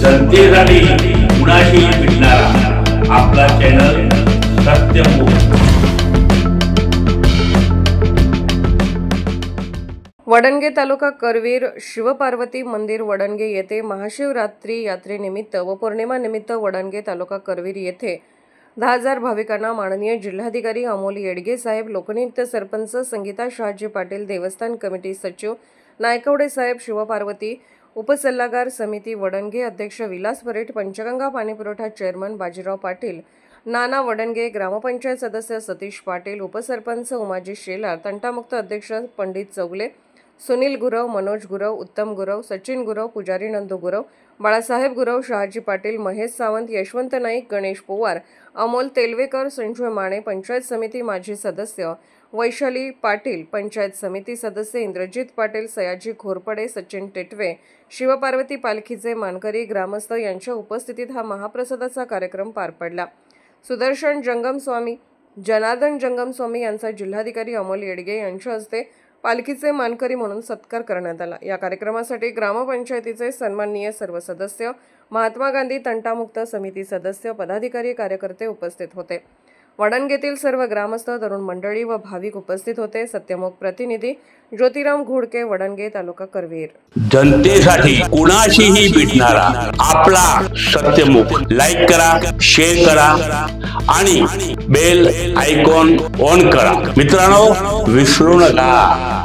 जनतेसाठी कुणाशी भेटणारा आपला चॅनल सत्यमुख। वडणगे तालुका करवीर शिवपार्वती मंदिर वडणगे येथे महाशिवरात्री यात्रेनिमित्त व पौर्णिमा निमित्त वडणगे तालुका करवीर येथे 10,000 भाविकांना माननीय जिल्हाधिकारी अमोल येडगे साहेब, लोकनियुक्त सरपंच संगीता शहाजी पाटील, देवस्थान कमिटी सचिव नायकवडे साहेब, शिवपार्वती उपसल्लागार समिती वडणगे अध्यक्ष विलास परेट, पंचगंगा पाणीपुरवठा चेअरमन बाजीराव पाटील, नाना वडणगे, ग्रामपंचायत सदस्य सतीश पाटील, उपसरपंच उमाजी शेलार, तंटामुक्त अध्यक्ष पंडित चौगले, सुनील गुरव, मनोज गुरव, उत्तम गुरव, सचिन गुरव, पुजारी नंदू गुरव, बाळासाहेब गुरव, शहाजी पाटील, महेश सावंत, यशवंत नाईक, गणेश पवार, अमोल तेलवेकर, संजय माने, पंचायत समिती माजी सदस्य वैशाली पाटील, पंचायत समिती सदस्य इंद्रजित पाटील, सयाजी घोरपडे, सचिन टेटवे, शिवपार्वती पालखीचे मानकरी, ग्रामस्थ यांच्या उपस्थितीत हा महाप्रसादाचा कार्यक्रम पार पडला। सुदर्शन जंगम स्वामी, जनार्दन जंगम स्वामी यांचा जिल्हाधिकारी अमोल येडगे यांच्या हस्ते पालखीचे मानकरी म्हणून सत्कार करण्यात आला। या कार्यक्रमासाठी ग्रामपंचायतीचे सन्माननीय सर्व सदस्य, महात्मा गांधी तंटामुक्त समिती सदस्य, पदाधिकारी, कार्यकर्ते उपस्थित होते। वडणगेतील सर्व ग्रामस्थ, तरुण मंडळी व भाविक उपस्थित होते। सत्यमुख प्रतिनिधी ज्योतिराम घोडके, वडणगे तालुका करवीर। जनतेसाठी कुणाशीही भेटणारा आपला सत्यमुख। लाईक करा, शेअर करा आणि बेल आयकॉन ऑन करा। मित्रांनो, विसरू नका।